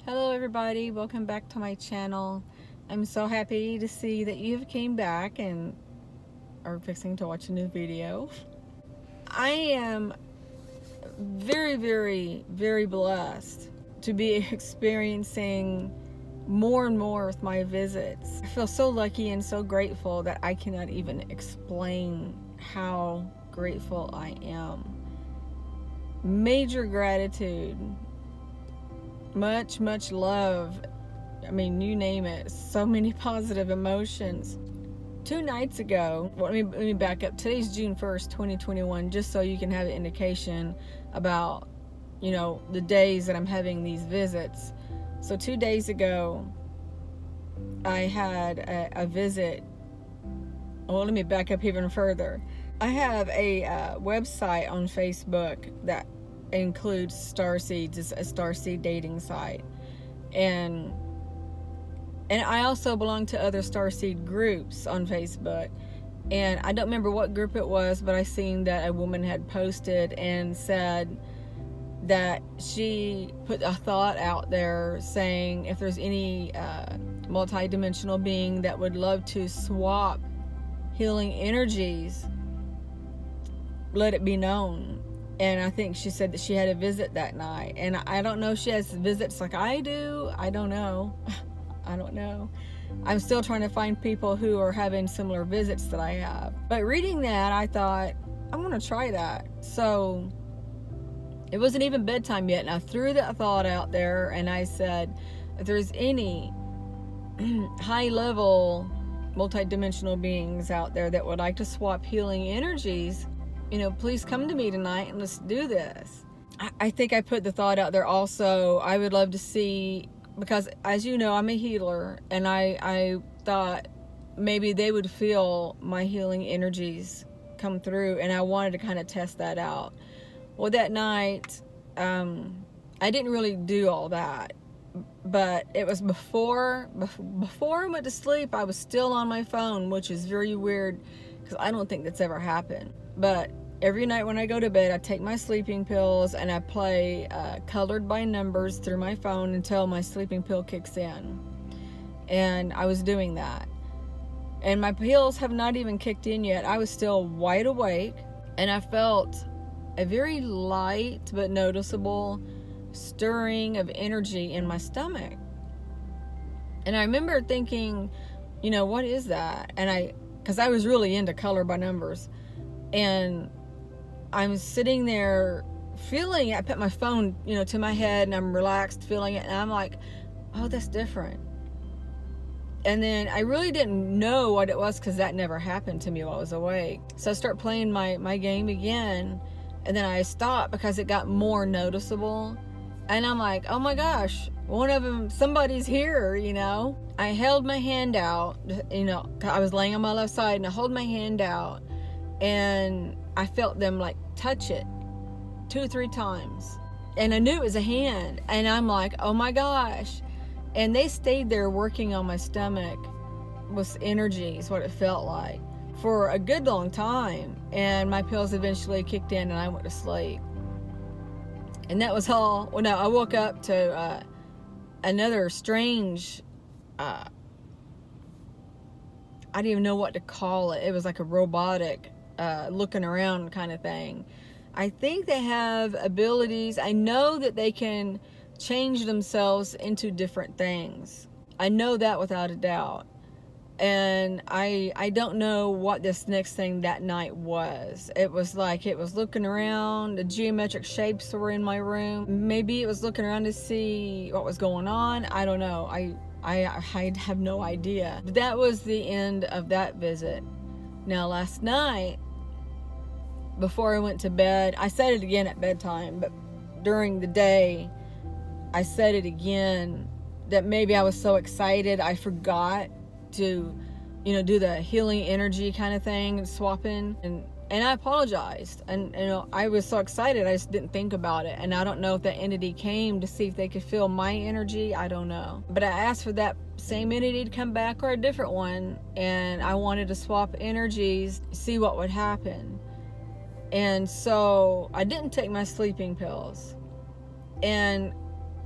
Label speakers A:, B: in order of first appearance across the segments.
A: Hello everybody, welcome back to my channel. I'm so happy to see that you've came back and are fixing to watch a new video. I am very blessed to be experiencing more and more with my visits. I feel so lucky and so grateful that I cannot even explain how grateful I am. Major gratitude. Much love. I mean, you name it. So many positive emotions. 2 nights ago, well, let me back up. Today's June 1st, 2021, just so you can have an indication about, the days that I'm having these visits. So 2 days ago, I had a visit. Well, let me back up even further. I have a website on Facebook that includes Starseeds. It's a Starseed dating site, and I also belong to other Starseed groups on Facebook. And I don't remember what group it was, but I seen that a woman had posted and said that she put a thought out there saying if there's any multi-dimensional being that would love to swap healing energies, let it be known. And I think she said that she had a visit that night. And I don't know if she has visits like I do. I don't know. I don't know. I'm still trying to find people who are having similar visits that I have. But reading that, I thought, I'm going to try that. So it wasn't even bedtime yet. And I threw that thought out there and I said, if there's any high-level multi-dimensional beings out there that would like to swap healing energies, please come to me tonight and let's do this. I think I put the thought out there also. I would love to see, because as you know, I'm a healer, and I thought maybe they would feel my healing energies come through, and I wanted to kind of test that out. Well, that night, I didn't really do all that, but it was before I went to sleep. I was still on my phone, which is very weird because I don't think that's ever happened. But every night when I go to bed, I take my sleeping pills and I play colored by numbers through my phone until my sleeping pill kicks in. And I was doing that. And my pills have not even kicked in yet. I was still wide awake, and I felt a very light but noticeable stirring of energy in my stomach. And I remember thinking, what is that? And because I was really into color by numbers. And I'm sitting there feeling it. I put my phone, to my head, and I'm relaxed feeling it. And I'm like, oh, that's different. And then I really didn't know what it was because that never happened to me while I was awake. So I start playing my game again. And then I stopped because it got more noticeable. And I'm like, oh my gosh, one of them, somebody's here, I held my hand out, I was laying on my left side, and I hold my hand out. And I felt them like touch it 2 or 3 times. And I knew it was a hand. And I'm like, oh my gosh. And they stayed there working on my stomach with energy, is what it felt like, for a good long time. And my pills eventually kicked in and I went to sleep. And that was all. Well, no, I woke up to another strange, I didn't even know what to call it. It was like a robotic looking around kind of thing. I think they have abilities. I know that they can change themselves into different things. I know that without a doubt. And I don't know what this next thing that night was. It was like it was looking around. The geometric shapes were in my room. Maybe it was looking around to see what was going on. I don't know. I have no idea. But that was the end of that visit. Now, last night, before I went to bed, I said it again at bedtime, but during the day, I said it again, that maybe I was so excited I forgot to, do the healing energy kind of thing, swapping, and I apologized. And, I was so excited, I just didn't think about it. And I don't know if that entity came to see if they could feel my energy. I don't know. But I asked for that same entity to come back or a different one, and I wanted to swap energies, see what would happen. And so I didn't take my sleeping pills. And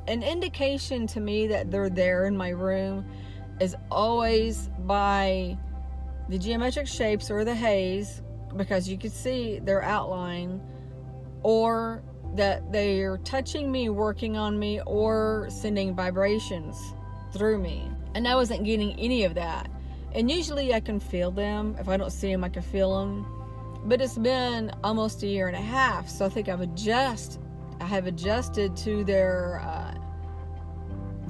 A: an indication to me that they're there in my room is always by the geometric shapes or the haze, because you could see their outline, or that they're touching me, working on me, or sending vibrations through me. And I wasn't getting any of that. And usually I can feel them. If I don't see them, I can feel them. But it's been almost a year and a half, so I think I have adjusted to their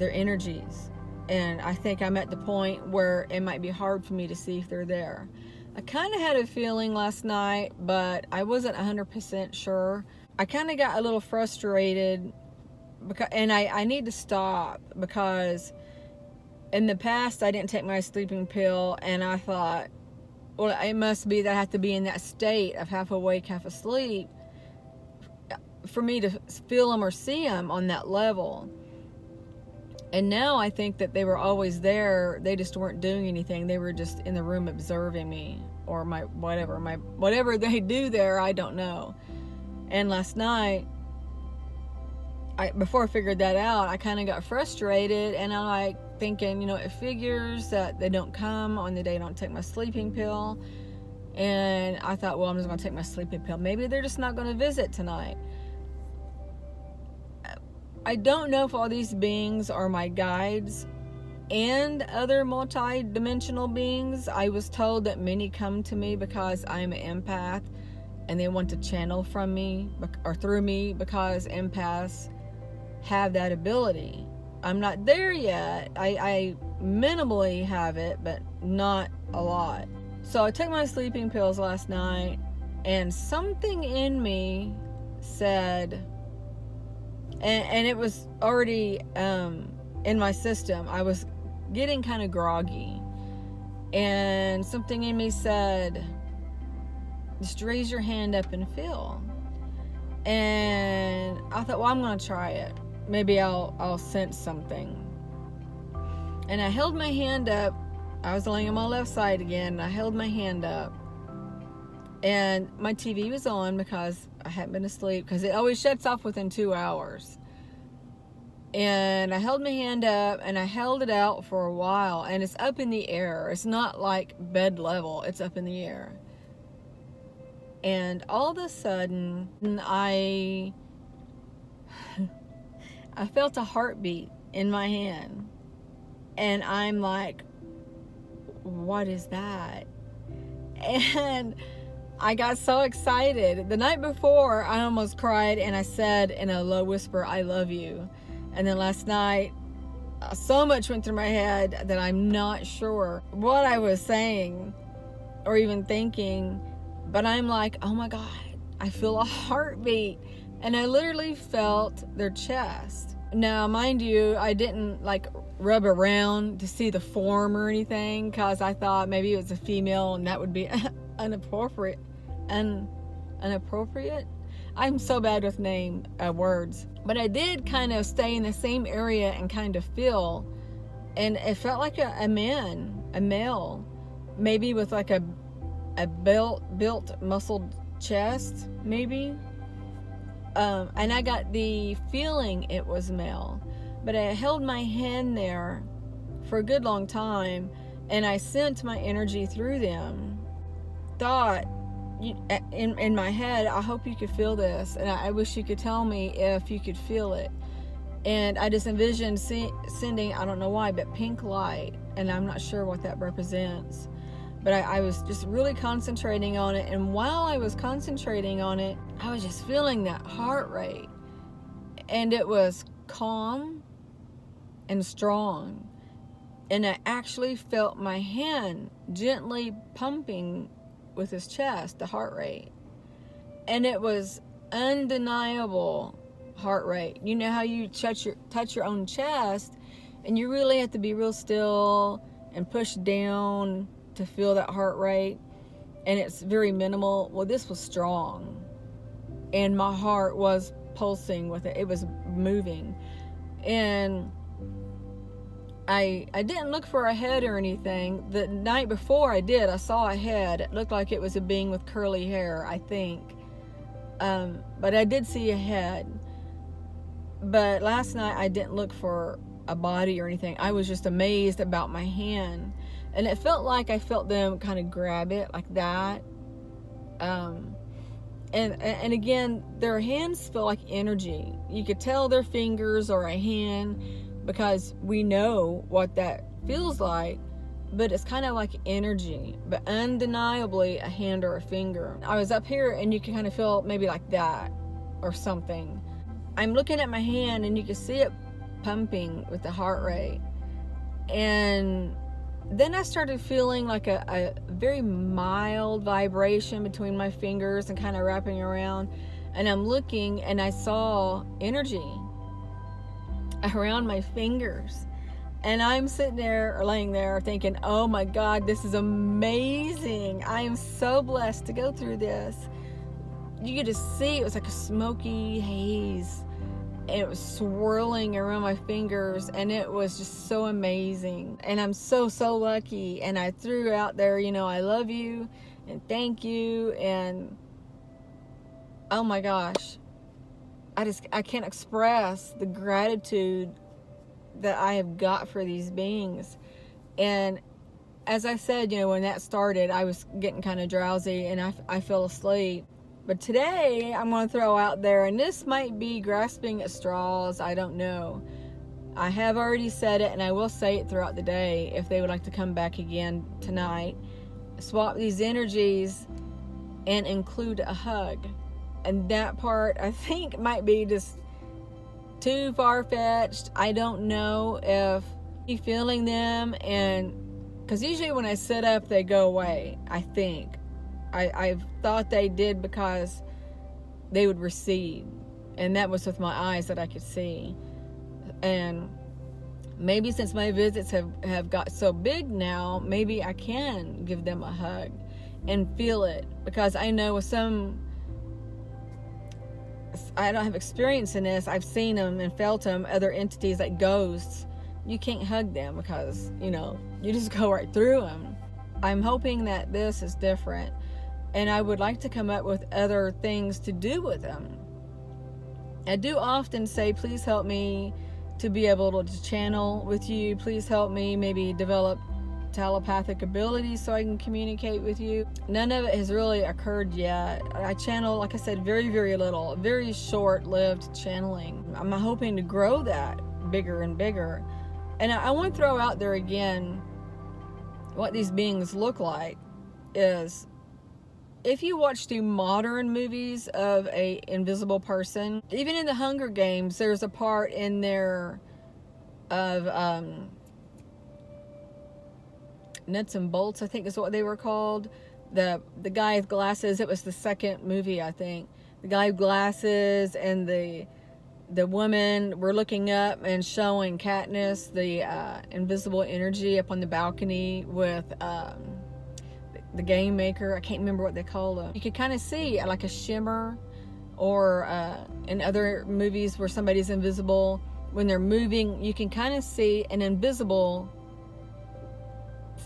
A: energies. And I think I'm at the point where it might be hard for me to see if they're there. I kind of had a feeling last night, but I wasn't 100% sure. I kind of got a little frustrated, and I need to stop, because in the past I didn't take my sleeping pill, and I thought, well, it must be that I have to be in that state of half awake, half asleep for me to feel them or see them on that level. And now I think that they were always there. They just weren't doing anything. They were just in the room observing me, or whatever they do there, I don't know. And last night, before I figured that out, I kind of got frustrated, and I'm like thinking, it figures that they don't come on the day I don't take my sleeping pill. And I thought, well, I'm just going to take my sleeping pill. Maybe they're just not going to visit tonight. I don't know if all these beings are my guides and other multi-dimensional beings. I was told that many come to me because I'm an empath, and they want to channel from me or through me, because empaths have that ability. I'm not there yet. I minimally have it, but not a lot. So I took my sleeping pills last night, and something in me said, and it was already in my system, I was getting kind of groggy, and something in me said, just raise your hand up and feel. And I thought, well, I'm going to try it. Maybe I'll sense something. And I held my hand up. I was laying on my left side again, and I held my hand up. And my TV was on because I hadn't been asleep, because it always shuts off within 2 hours. And I held my hand up, and I held it out for a while, and it's up in the air. It's not like bed level. It's up in the air. And all of a sudden, I felt a heartbeat in my hand. And I'm like, what is that? And I got so excited. The night before, I almost cried, and I said in a low whisper, I love you. And then last night, so much went through my head that I'm not sure what I was saying or even thinking. But I'm like, oh my God, I feel a heartbeat. And I literally felt their chest. Now, mind you, I didn't like rub around to see the form or anything, because I thought maybe it was a female and that would be inappropriate. I'm so bad with words. But I did kind of stay in the same area and kind of feel. And it felt like a male, maybe with like a built muscled chest, maybe. And I got the feeling it was male. But I held my hand there for a good long time, and I sent my energy through them. Thought in my head, I hope you could feel this, and I wish you could tell me if you could feel it. And I just envisioned sending, I don't know why, but pink light, and I'm not sure what that represents. But I was just really concentrating on it, and while I was concentrating on it, I was just feeling that heart rate. And it was calm and strong. And I actually felt my hand gently pumping with his chest, the heart rate. And it was undeniable heart rate. You know how you touch your own chest, and you really have to be real still and push down to feel that heart rate, and it's very minimal. Well, this was strong, and my heart was pulsing with it. It was moving, and I didn't look for a head or anything. The night before I did. I saw a head. It looked like it was a being with curly hair, I think. But I did see a head. But last night I didn't look for a body or anything. I was just amazed about my hand, and it felt like I felt them kind of grab it like that. And again, their hands feel like energy. You could tell their fingers or a hand because we know what that feels like, but it's kind of like energy, but undeniably a hand or a finger. I was up here and you can kind of feel maybe like that or something. I'm looking at my hand and you can see it pumping with the heart rate. And then I started feeling like a very mild vibration between my fingers and kind of wrapping around. And I'm looking and I saw energy around my fingers. And I'm sitting there or laying there thinking, oh my God, this is amazing. I am so blessed to go through this. You could just see it was like a smoky haze. And it was swirling around my fingers, and it was just so amazing. And I'm so lucky. And I threw out there, I love you and thank you. And oh my gosh, I can't express the gratitude that I have got for these beings. And as I said, when that started, I was getting kind of drowsy and I fell asleep. But today I'm going to throw out there, and this might be grasping at straws, I don't know. I have already said it, and I will say it throughout the day if they would like to come back again tonight. Swap these energies and include a hug. And that part I think might be just too far-fetched. I don't know if you're feeling them, and because usually when I sit up they go away, I think. I've thought they did because they would recede, and that was with my eyes that I could see. And maybe since my visits have got so big now, maybe I can give them a hug and feel it, because I know with some, I don't have experience in this, I've seen them and felt them, other entities like ghosts. You can't hug them because you just go right through them. I'm hoping that this is different. And I would like to come up with other things to do with them. I do often say, please help me to be able to channel with you. Please help me maybe develop telepathic abilities so I can communicate with you. None of it has really occurred yet. I channel, like I said, very, very little, very short-lived channeling. I'm hoping to grow that bigger and bigger. And I want to throw out there again, what these beings look like is, if you watch the modern movies of a invisible person, even in the Hunger Games, there's a part in there of Nuts and Bolts, I think is what they were called. The guy with glasses, it was the second movie, I think. The guy with glasses and the woman were looking up and showing Katniss the invisible energy up on the balcony with the game maker. I can't remember what they call them. You could kind of see like a shimmer, or in other movies where somebody's invisible, when they're moving, you can kind of see an invisible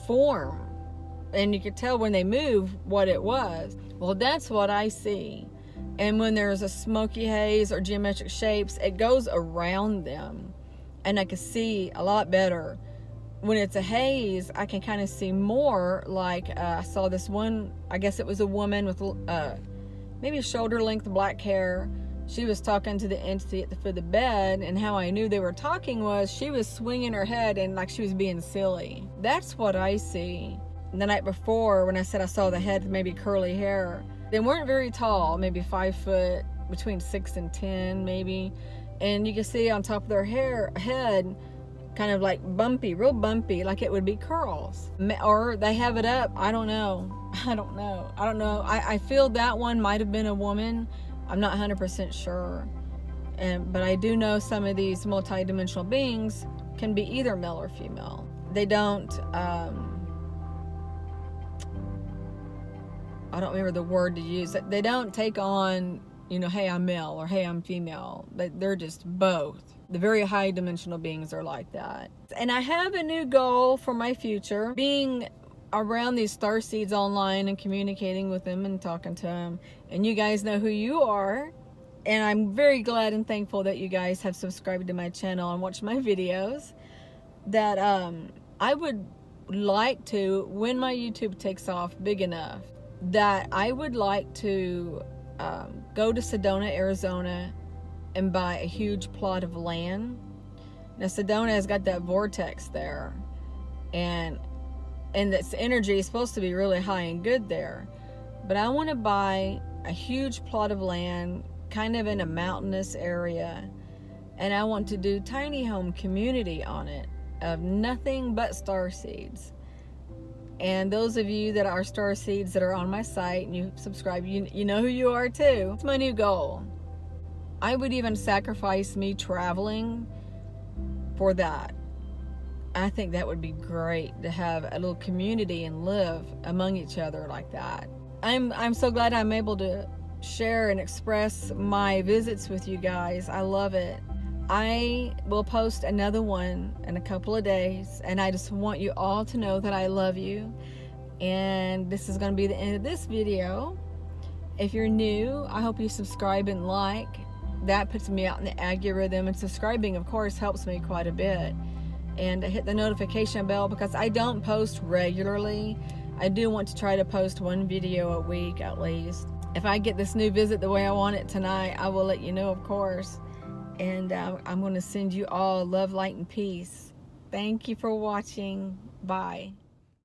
A: form, and you could tell when they move what it was. Well, that's what I see. And when there's a smoky haze or geometric shapes, it goes around them, and I can see a lot better. When it's a haze, I can kind of see more. Like I saw this one, I guess it was a woman with maybe shoulder length black hair. She was talking to the entity at the foot of the bed, and how I knew they were talking was she was swinging her head and like she was being silly. That's what I see. And the night before, when I said I saw the head with maybe curly hair, they weren't very tall, maybe 5 foot, between 6 and 10 maybe, and you can see on top of their head kind of like bumpy, real bumpy, like it would be curls. Or they have it up. I don't know. I feel that one might have been a woman. I'm not 100% sure. But I do know some of these multidimensional beings can be either male or female. They don't, I don't remember the word to use. They don't take on, hey, I'm male or hey, I'm female. They're just both. The very high dimensional beings are like that. And I have a new goal for my future, being around these Starseeds online and communicating with them and talking to them. And you guys know who you are. And I'm very glad and thankful that you guys have subscribed to my channel and watched my videos. That I would like to, when my YouTube takes off big enough, that I would like to go to Sedona, Arizona and buy a huge plot of land. Now Sedona has got that vortex there, and its energy is supposed to be really high and good there. But I want to buy a huge plot of land kind of in a mountainous area, and I want to do tiny home community on it of nothing but starseeds. And those of you that are starseeds that are on my site and you subscribe, you know who you are too. It's my new goal. I would even sacrifice me traveling for that. I think that would be great to have a little community and live among each other like that. I'm so glad I'm able to share and express my visits with you guys. I love it. I will post another one in a couple of days, and I just want you all to know that I love you. And this is going to be the end of this video. If you're new, I hope you subscribe and like. That puts me out in the algorithm, and subscribing of course helps me quite a bit. And hit the notification bell, because I don't post regularly. I do want to try to post one video a week at least. If I get this new visit the way I want it tonight, I will let you know, of course. And I'm going to send you all love, light, and peace. Thank you for watching. Bye.